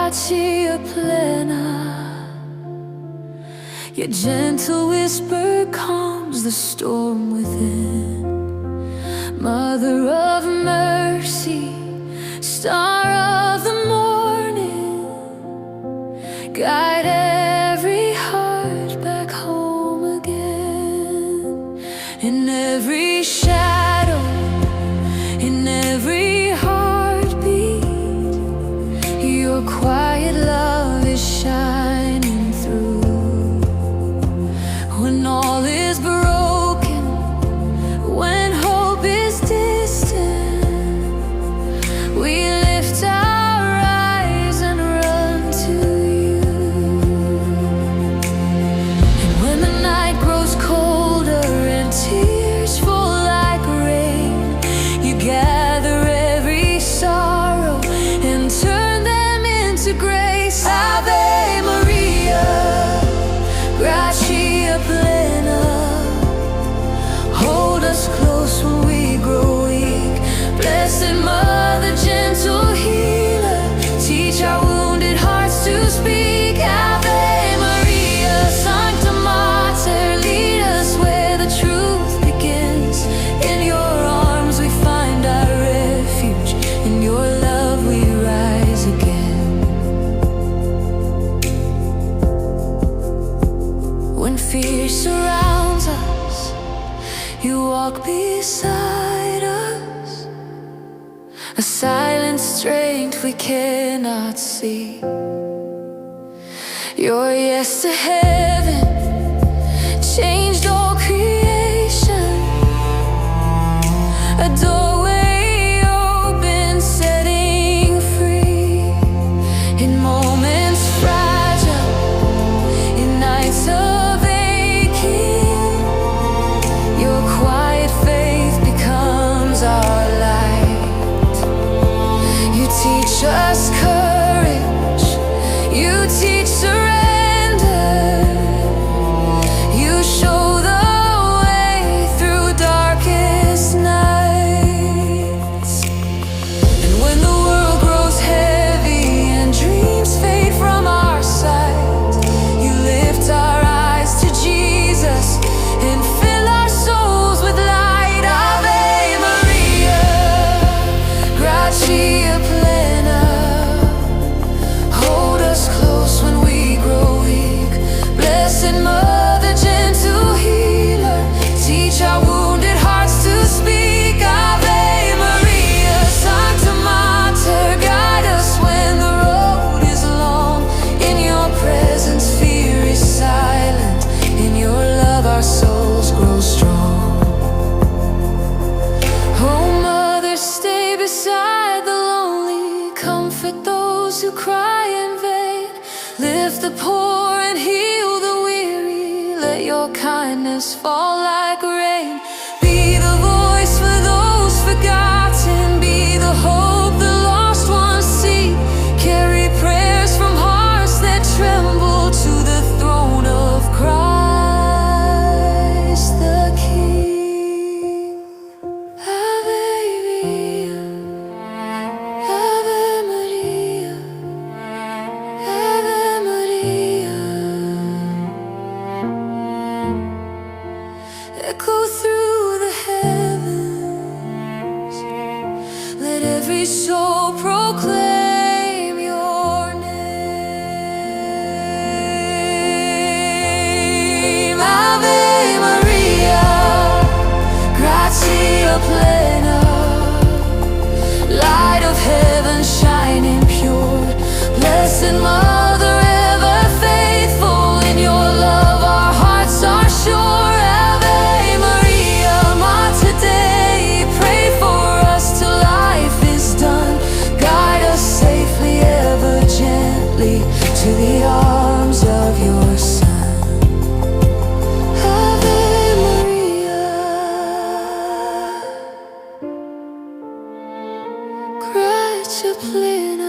Gratia Plena. Your gentle whisper calms the storm within. Mother of mercy, star of the morning, guide every heart back home again. In every shadow, in every heartbeat, your quiet love is shining through. When all is broken, when hope is distant, we lift our eyes and run to you. And when the night grows colder and tears fall like rain, you gather every sorrow and turn them into grace. Ave Maria, Gratia Plena. Hold us close when we grow weak. Blessed Mother, gentle healer, teach our wounded hearts to speak. Ave Maria, Sancta Mater, lead us where the truth begins. In your arms we find our refuge, in your love we rise again. When fear surrounds us, you walk beside us, a silent strength we cannot see. Your yes to heaven changed all creation, a doorway open, setting free. In moments fragile, in nights of aching, your quiet faith becomes our light. You teach us courage, you teach surrender, you show the way through darkest nights. And when the world grows heavy and dreams fade from our sight, you lift our eyes to Jesus and fill our souls with light. Ave Maria, Gratia Plena. Hold us close when we grow weak. Blessed Mother, gentle healer, teach our wounded hearts to speak. Ave Maria, Sancta Mater, guide us when the road is long. In your presence fear is silent, in your love our souls grow strong. Oh Mother, stay beside the lonely, comfort those who cry in vain, lift the poor and heal the weary, let your kindness fall like rain. Be the voice for those forgotten, be the hope the lost ones seek. Carry prayers from hearts that tremble to the throne of Christ the King. Ave Maria, Ave Maria, Ave Maria. Echo through the heavens, let every soul proclaim your name. Ave Maria, Gratia Plena. Light of heaven shining pure, Blessed Mother, ever faithful, in your love our hearts are sure. Ave Maria, Mater Dei, pray for us till life is done. Guide us safely, ever gently, to the arms of your Son. Ave Maria, Gratia Plena.